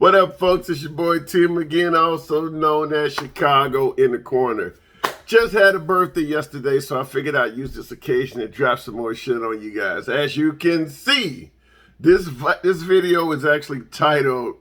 What up, folks? It's your boy Tim again, also known as Chicago in the Corner. Just had a birthday yesterday, so I figured I'd use this occasion to drop some more shit on you guys. As you can see, this video is actually titled,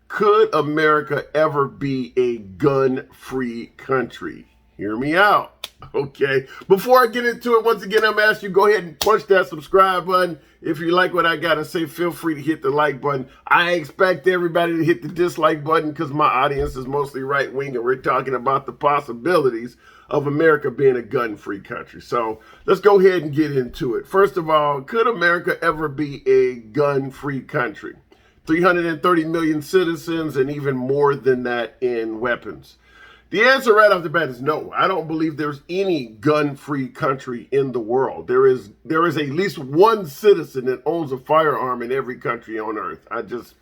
"Could America Ever Be a Gun-Free Country?" Hear me out. Okay, before I get into it, once again, I'm asking you, go ahead and punch that subscribe button. If you like what I got to say, feel free to hit the like button. I expect everybody to hit the dislike button because my audience is mostly right-wing, and we're talking about the possibilities of America being a gun-free country. So let's go ahead and get into it. First of all, could America ever be a gun-free country? 330 million citizens and even more than that in weapons. The answer right off the bat is no. I don't believe there's any gun-free country in the world. There is at least one citizen that owns a firearm in every country on earth. I just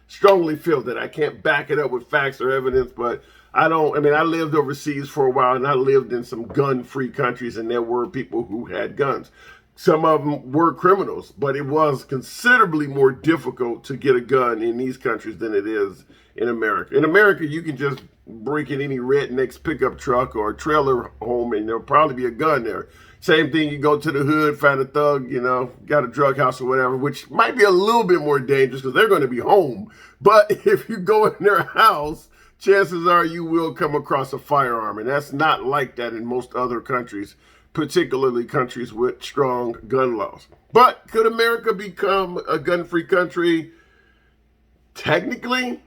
strongly feel that. I can't back it up with facts or evidence, but I lived overseas for a while, and I lived in some gun-free countries, and there were people who had guns. Some of them were criminals, but it was considerably more difficult to get a gun in these countries than it is in America. In America, you can just break in any redneck's pickup truck or trailer home, and there'll probably be a gun there. Same thing, you go to the hood, find a thug, got a drug house or whatever, which might be a little bit more dangerous because they're going to be home. But if you go in their house, chances are you will come across a firearm, and that's not like that in most other countries, particularly countries with strong gun laws. But could America become a gun-free country? Technically,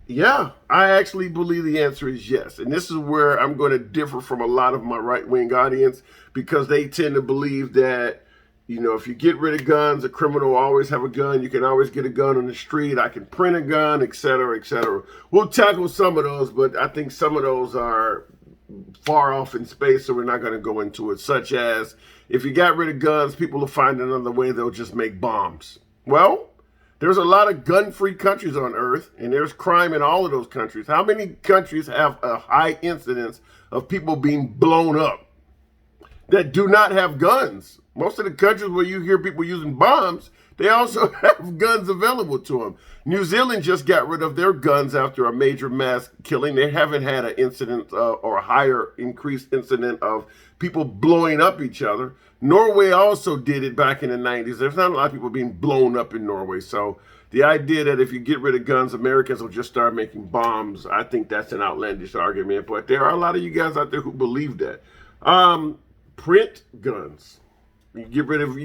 yeah, I actually believe the answer is yes. And this is where I'm going to differ from a lot of my right-wing audience, because they tend to believe that, if you get rid of guns, a criminal will always have a gun. You can always get a gun on the street. I can print a gun, et cetera, et cetera. We'll tackle some of those, but I think some of those are far off in space, so we're not going to go into it. Such as, if you got rid of guns, people will find another way. They'll just make bombs. Well, there's a lot of gun-free countries on earth, and there's crime in all of those countries. How many countries have a high incidence of people being blown up that do not have guns? Most of the countries where you hear people using bombs, they also have guns available to them. New Zealand just got rid of their guns after a major mass killing. They haven't had an incident or a higher increased incident of people blowing up each other. Norway also did it back in the 90s. There's not a lot of people being blown up in Norway. So the idea that if you get rid of guns, Americans will just start making bombs, I think that's an outlandish argument. But there are a lot of you guys out there who believe that. Print guns. You get rid of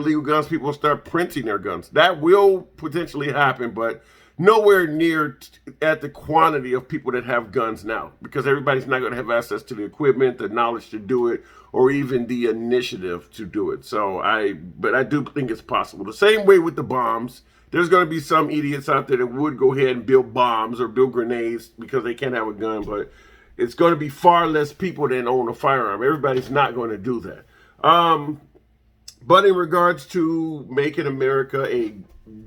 legal guns, people will start printing their guns. That will potentially happen, but nowhere near at the quantity of people that have guns now, because everybody's not going to have access to the equipment, the knowledge to do it, or even the initiative to do it. But I do think it's possible. The same way with the bombs. There's going to be some idiots out there that would go ahead and build bombs or build grenades because they can't have a gun, but it's going to be far less people than own a firearm. Everybody's not going to do that. But in regards to making America a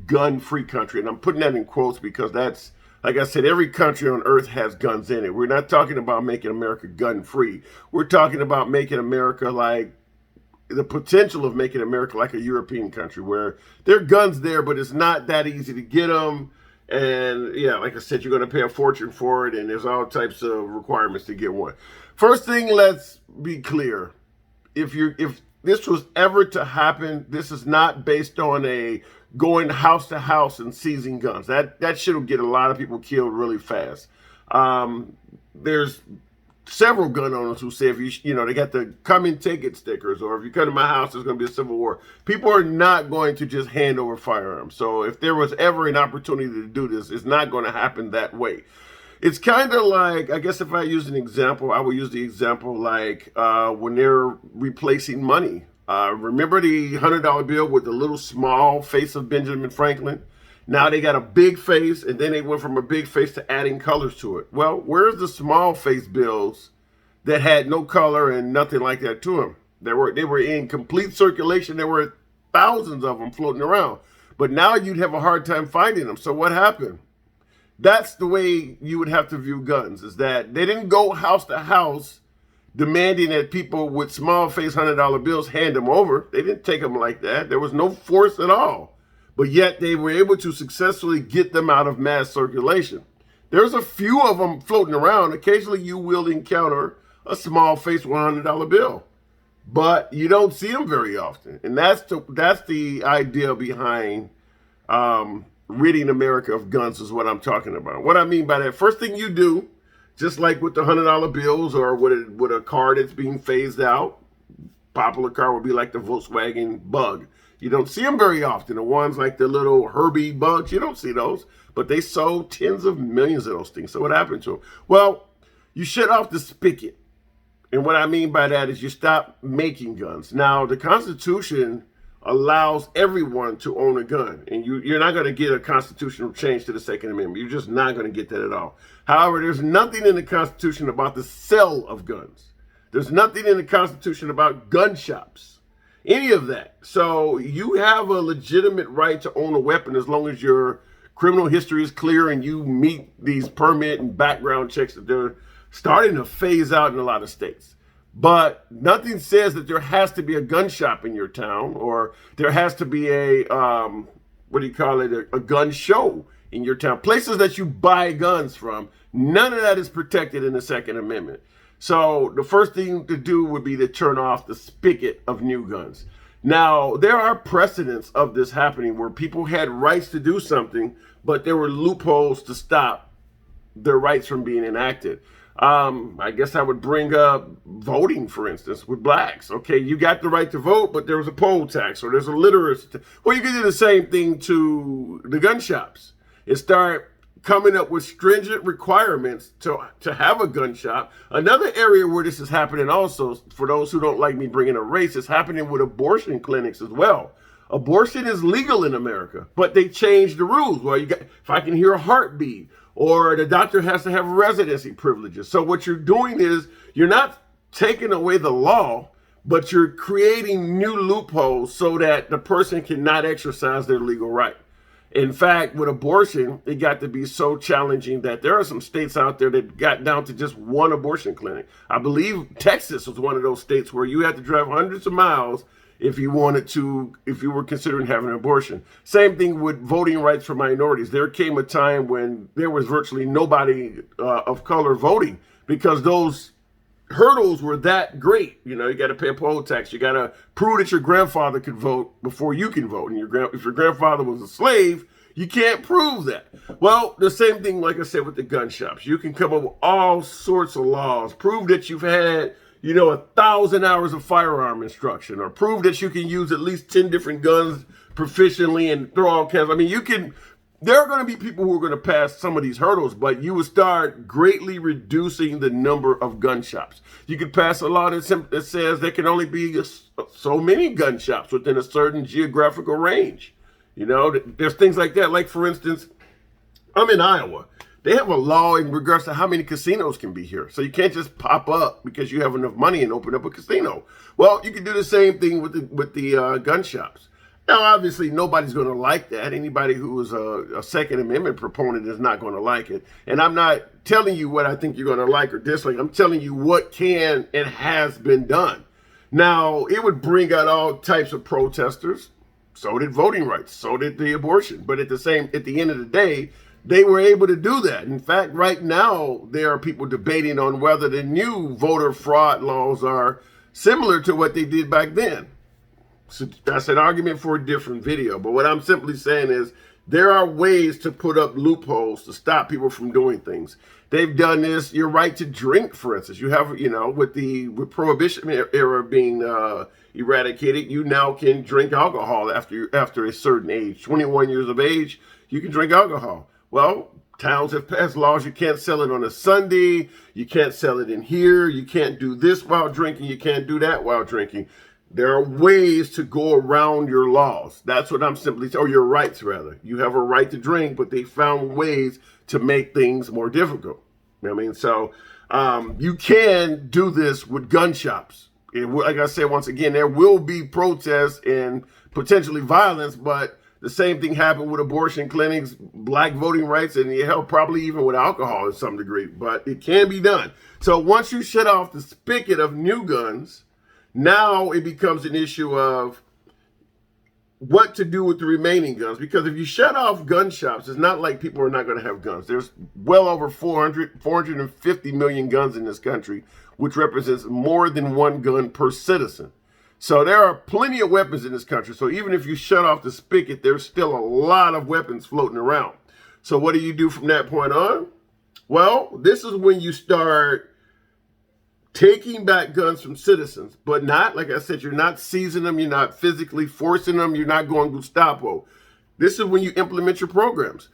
gun-free country, and I'm putting that in quotes because that's, like I said, every country on earth has guns in it. We're not talking about making America gun-free. We're talking about making America like the potential of making America like a European country where there are guns there, but it's not that easy to get them. And yeah, like I said, you're going to pay a fortune for it, and there's all types of requirements to get one. First thing, let's be clear. If this was ever to happen, this is not based on a going house to house and seizing guns. That shit will get a lot of people killed really fast. There's several gun owners who say if they got the come and take it stickers, or if you come to my house, there's going to be a civil war. People are not going to just hand over firearms. So if there was ever an opportunity to do this, it's not going to happen that way. It's kind of like, I guess if I use an example, I would use the example like when they're replacing money. Remember the $100 bill with the little small face of Benjamin Franklin? Now they got a big face, and then they went from a big face to adding colors to it. Well, where's the small face bills that had no color and nothing like that to them? They were in complete circulation. There were thousands of them floating around. But now you'd have a hard time finding them. So what happened? That's the way you would have to view guns, is that they didn't go house to house demanding that people with small face $100 bills hand them over. They didn't take them like that. There was no force at all. but yet they were able to successfully get them out of mass circulation. There's a few of them floating around. Occasionally you will encounter a small face $100 bill, but you don't see them very often. And that's the idea behind ridding America of guns, is what I'm talking about. What I mean by that, first thing you do, just like with the $100 bills or with a car that's being phased out, popular car would be like the Volkswagen Bug. You don't see them very often. The ones like the little Herbie Bugs, you don't see those, but they sold tens of millions of those things. So what happened to them? Well, you shut off the spigot. And what I mean by that is you stop making guns. Now, the Constitution allows everyone to own a gun, and you're not going to get a constitutional change to the Second Amendment. You're just not going to get that at all. However, there's nothing in the Constitution about the sale of guns. There's nothing in the Constitution about gun shops, any of that. So you have a legitimate right to own a weapon as long as your criminal history is clear and you meet these permit and background checks that they're starting to phase out in a lot of states. But nothing says that there has to be a gun shop in your town, or there has to be a gun show in your town. Places that you buy guns from, none of that is protected in the Second Amendment. So the first thing to do would be to turn off the spigot of new guns. Now, there are precedents of this happening where people had rights to do something, but there were loopholes to stop their rights from being enacted. I guess I would bring up voting, for instance, with blacks. Okay, you got the right to vote, but there was a poll tax, or there's a literacy. Well, you can do the same thing to the gun shops and start coming up with stringent requirements to have a gun shop. Another area where this is happening also, for those who don't like me bringing a race, is happening with abortion clinics as well. Abortion is legal in America, but they changed the rules. Well, if I can hear a heartbeat, or the doctor has to have residency privileges. So what you're doing is you're not taking away the law, but you're creating new loopholes so that the person cannot exercise their legal right. In fact, with abortion, it got to be so challenging that there are some states out there that got down to just one abortion clinic. I believe Texas was one of those states where you had to drive hundreds of miles if you were considering having an abortion. Same thing with voting rights for minorities. There came a time when there was virtually nobody of color voting because those hurdles were that great. You know, you got to pay a poll tax. You got to prove that your grandfather could vote before you can vote. And if your grandfather was a slave, you can't prove that. Well, the same thing, like I said, with the gun shops. You can come up with all sorts of laws, prove that you've had 1,000 hours of firearm instruction, or prove that you can use at least 10 different guns proficiently and throw all kinds. I mean, there are going to be people who are going to pass some of these hurdles, but you would start greatly reducing the number of gun shops. You could pass a law that says there can only be so many gun shops within a certain geographical range. There's things like that. Like, for instance, I'm in Iowa. They have a law in regards to how many casinos can be here. So you can't just pop up because you have enough money and open up a casino. Well, you can do the same thing with the gun shops. Now, obviously, nobody's going to like that. Anybody who is a Second Amendment proponent is not going to like it. And I'm not telling you what I think you're going to like or dislike. I'm telling you what can and has been done. Now, it would bring out all types of protesters. So did voting rights. So did the abortion. But at the end of the day, they were able to do that. In fact, right now, there are people debating on whether the new voter fraud laws are similar to what they did back then. So that's an argument for a different video. But what I'm simply saying is there are ways to put up loopholes to stop people from doing things. They've done this. Your right to drink, for instance. You have, with Prohibition era being eradicated, you now can drink alcohol after a certain age. 21 years of age, you can drink alcohol. Well, towns have passed laws. You can't sell it on a Sunday. You can't sell it in here. You can't do this while drinking. You can't do that while drinking. There are ways to go around your laws. That's what I'm simply saying, or your rights, rather. You have a right to drink, but they found ways to make things more difficult. You know what I mean? So you can do this with gun shops. Like I said, once again, there will be protests and potentially violence, but the same thing happened with abortion clinics, black voting rights, and probably even with alcohol to some degree. But it can be done. So once you shut off the spigot of new guns, now it becomes an issue of what to do with the remaining guns, because if you shut off gun shops, it's not like people are not going to have guns. There's well over 450 million guns in this country, which represents more than one gun per citizen. So there are plenty of weapons in this country. So even if you shut off the spigot, there's still a lot of weapons floating around. So what do you do from that point on? Well, this is when you start taking back guns from citizens, but not, like I said, you're not seizing them, you're not physically forcing them, you're not going Gestapo. This is when you implement your programs.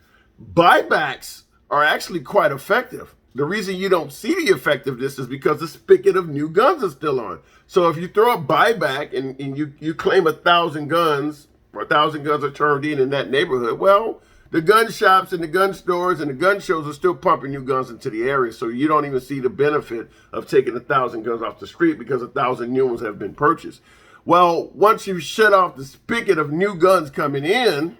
Buybacks are actually quite effective. The reason you don't see the effectiveness is because the spigot of new guns is still on. So if you throw a buyback and you claim 1,000 guns, or 1,000 guns are turned in that neighborhood, well, the gun shops and the gun stores and the gun shows are still pumping new guns into the area. So you don't even see the benefit of taking 1,000 guns off the street because 1,000 new ones have been purchased. Well, once you shut off the spigot of new guns coming in,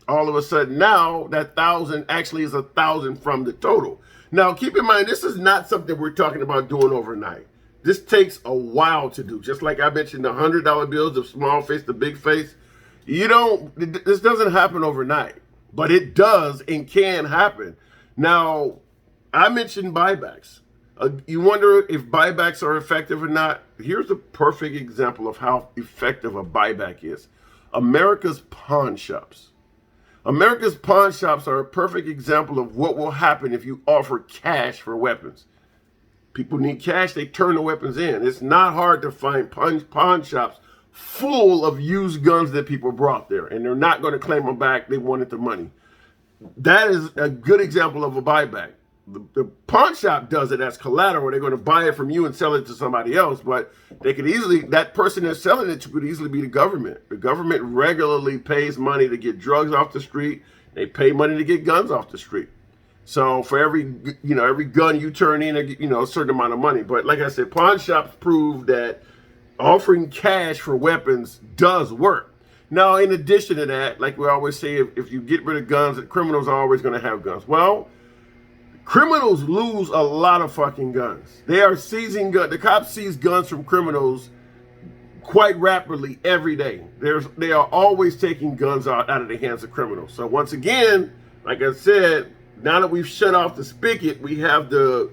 all of a sudden now that 1,000 actually is 1,000 from the total. Now, keep in mind, this is not something we're talking about doing overnight. This takes a while to do. Just like I mentioned, the $100 bills of small face to big face. This doesn't happen overnight, but it does and can happen. Now, I mentioned buybacks. You wonder if buybacks are effective or not. Here's a perfect example of how effective a buyback is. America's pawn shops. America's pawn shops are a perfect example of what will happen if you offer cash for weapons. People need cash, they turn the weapons in. It's not hard to find pawn shops full of used guns that people brought there, and they're not going to claim them back. They wanted the money. That is a good example of a buyback. The pawn shop does it as collateral. They're going to buy it from you and sell it to somebody else, but they could easily, that person that's selling it to could easily be the government. The government regularly pays money to get drugs off the street. They pay money to get guns off the street. So for every gun you turn in, a certain amount of money. But like I said, pawn shops prove that offering cash for weapons does work. Now, in addition to that, like we always say, if you get rid of guns, criminals are always going to have guns. Well, criminals lose a lot of fucking guns. They are seizing guns. The cops seize guns from criminals quite rapidly every day. They are always taking guns out of the hands of criminals. So once again, like I said, now that we've shut off the spigot, we have a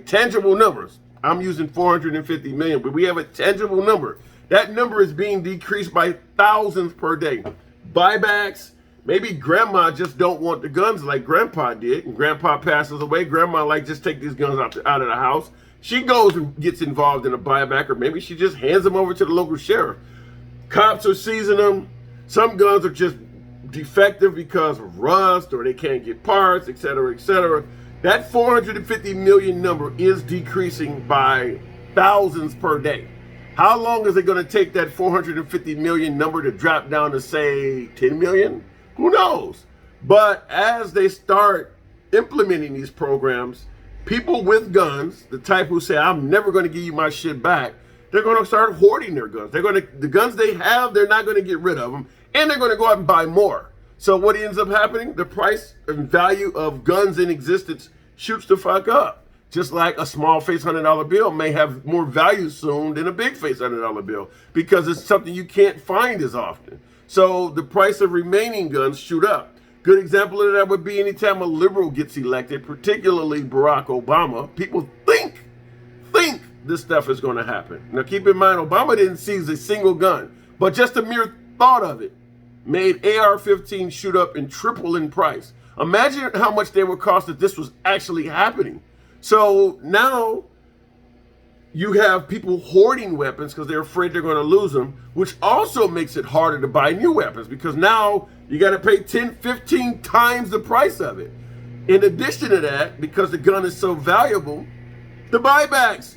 tangible numbers. I'm using 450 million, but we have a tangible number. That number is being decreased by thousands per day. Buybacks. Maybe grandma just don't want the guns like grandpa did, and grandpa passes away. Grandma just take these guns out of the house. She goes and gets involved in a buyback, or maybe she just hands them over to the local sheriff. Cops are seizing them. Some guns are just defective because of rust, or they can't get parts, etc., etc. That 450 million number is decreasing by thousands per day. How long is it going to take that 450 million number to drop down to, say, 10 million? Who knows? But as they start implementing these programs, people with guns, the type who say, I'm never going to give you my shit back, they're going to start hoarding their guns. The guns they have, they're not going to get rid of them, and they're going to go out and buy more. So what ends up happening? The price and value of guns in existence shoots the fuck up. Just like a small face $100 bill may have more value soon than a big face $100 bill, because it's something you can't find as often. So the price of remaining guns shoot up. Good example of that would be anytime a liberal gets elected, particularly Barack Obama, people think this stuff is going to happen. Now keep in mind, Obama didn't seize a single gun, but just the mere thought of it made AR-15 shoot up and triple in price. Imagine how much they would cost if this was actually happening. So now you have people hoarding weapons because they're afraid they're going to lose them, which also makes it harder to buy new weapons because now you got to pay 10, 15 times the price of it. In addition to that, because the gun is so valuable, the buybacks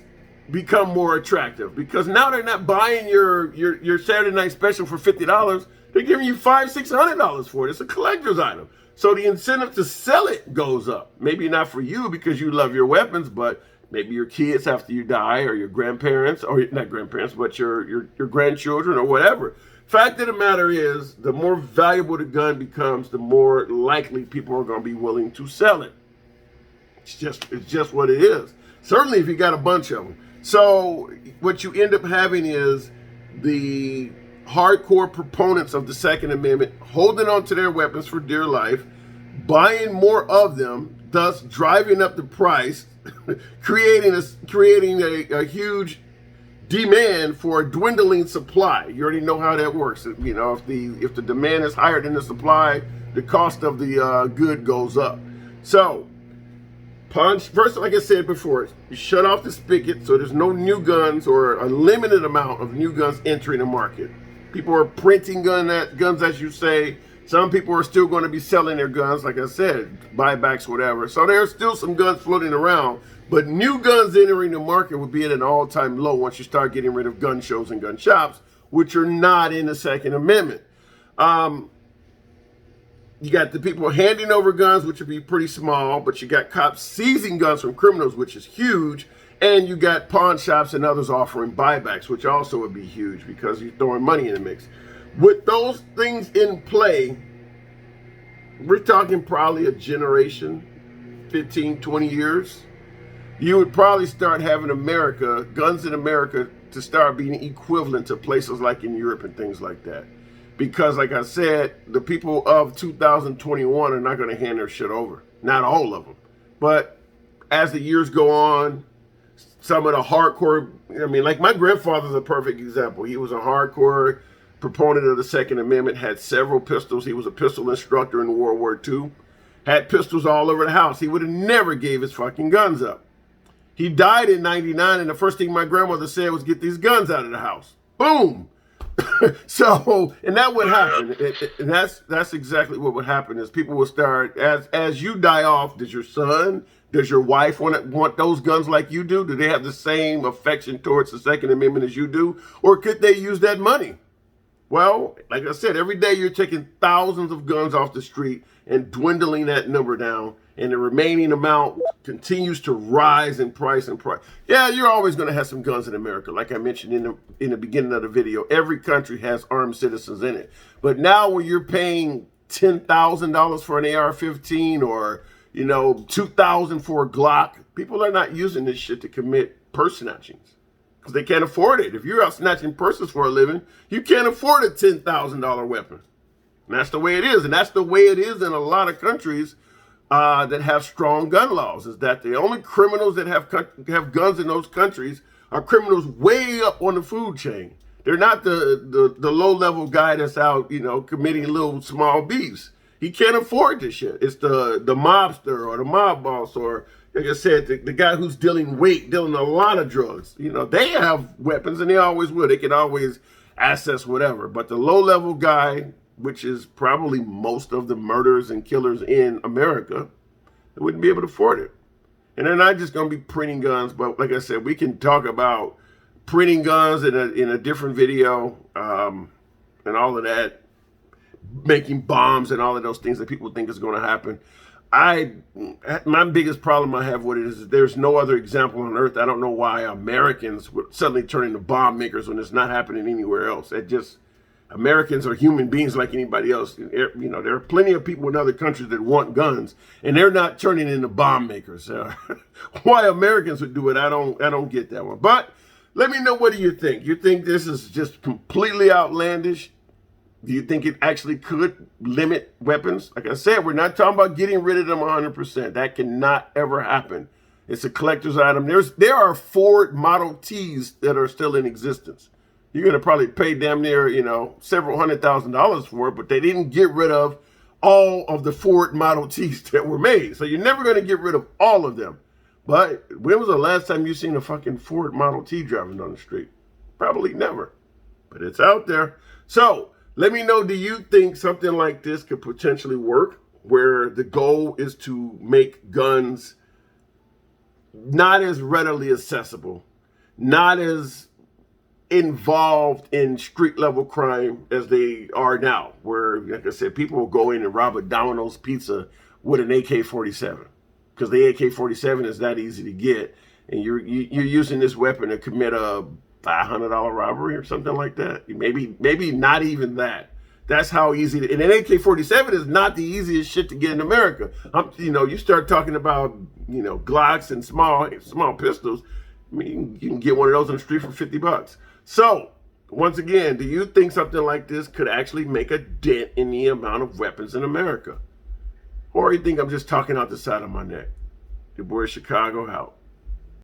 become more attractive because now they're not buying your Saturday night special for $50. They're giving you $500, $600 for it. It's a collector's item. So the incentive to sell it goes up. Maybe not for you because you love your weapons, but maybe your kids after you die, or your grandparents, or not grandparents, but your grandchildren or whatever. Fact of the matter is, the more valuable the gun becomes, the more likely people are going to be willing to sell it. It's just what it is. Certainly if you got a bunch of them. So what you end up having is the hardcore proponents of the Second Amendment, holding on to their weapons for dear life, buying more of them, thus driving up the price, creating a huge demand for a dwindling supply. You already know how that works. You know, if the demand is higher than the supply, the cost of the good goes up. So, first, like I said before, you shut off the spigot so there's no new guns or a limited amount of new guns entering the market. People are printing guns, as you say. Some people are still going to be selling their guns, like I said, buybacks, whatever. So there's still some guns floating around, but new guns entering the market would be at an all-time low once you start getting rid of gun shows and gun shops, which are not in the Second Amendment. You got the people handing over guns, which would be pretty small, but you got cops seizing guns from criminals, which is huge, and you got pawn shops and others offering buybacks, which also would be huge because you're throwing money in the mix. With those things in play, we're talking probably a generation, 15, 20 years. You would probably start having guns in America, to start being equivalent to places like in Europe and things like that. Because like I said, the people of 2021 are not going to hand their shit over. Not all of them. But as the years go on, some of the hardcore, like my grandfather's a perfect example. He was a hardcore proponent of the Second Amendment, had several pistols. He was a pistol instructor in World War II, had pistols all over the house. He would have never gave his fucking guns up. He died in 99, and the first thing my grandmother said was, get these guns out of the house. Boom. So, and that would happen. And that's exactly what would happen, is people will start, as you die off, does your wife want those guns like you do? Do they have the same affection towards the Second Amendment as you do? Or could they use that money? Well, like I said, every day you're taking thousands of guns off the street and dwindling that number down, and the remaining amount continues to rise in price and price. Yeah, you're always going to have some guns in America. Like I mentioned in the beginning of the video, every country has armed citizens in it. But now when you're paying $10,000 for an AR-15 or, $2,000 for a Glock, people are not using this shit to commit purse snatchings, because they can't afford it. If you're out snatching purses for a living, you can't afford a $10,000 weapon. And that's the way it is. And that's the way it is in a lot of countries that have strong gun laws, is that the only criminals that have guns in those countries are criminals way up on the food chain. They're not the low-level guy that's out, committing little small beefs. He can't afford this shit. It's the mobster or the mob boss, or, like I said, the guy who's dealing a lot of drugs. They have weapons, and they always will. They can always access whatever. But the low-level guy, which is probably most of the murderers and killers in America, they wouldn't be able to afford it. And they're not just going to be printing guns, but like I said, we can talk about printing guns in a different video, and all of that, making bombs and all of those things that people think is going to happen. My biggest problem I have with it is that there's no other example on earth. I don't know why Americans would suddenly turn into bomb makers when it's not happening anywhere else. Americans are human beings like anybody else. There are plenty of people in other countries that want guns, and they're not turning into bomb makers. Why Americans would do it, I don't get that one. But let me know, what do you think? You think this is just completely outlandish? Do you think it actually could limit weapons? Like I said, we're not talking about getting rid of them 100%. That cannot ever happen. It's a collector's item. There are Ford Model Ts that are still in existence. You're going to probably pay damn near, several $100,000 for it, but they didn't get rid of all of the Ford Model Ts that were made. So you're never going to get rid of all of them. But when was the last time you seen a fucking Ford Model T driving down the street? Probably never. But it's out there. So let me know, do you think something like this could potentially work, where the goal is to make guns not as readily accessible, not as involved in street level crime as they are now, where, like I said, people will go in and rob a Domino's pizza with an AK-47, because the AK-47 is that easy to get, and you're using this weapon to commit a $500 robbery or something like that. Maybe not even that. That's how easy. And an AK-47 is not the easiest shit to get in America. You start talking about Glocks and small pistols. You can get one of those on the street for $50. So Once again, do you think something like this could actually make a dent in the amount of weapons in America? Or you think I'm just talking out the side of my neck? Your boy Chicago out.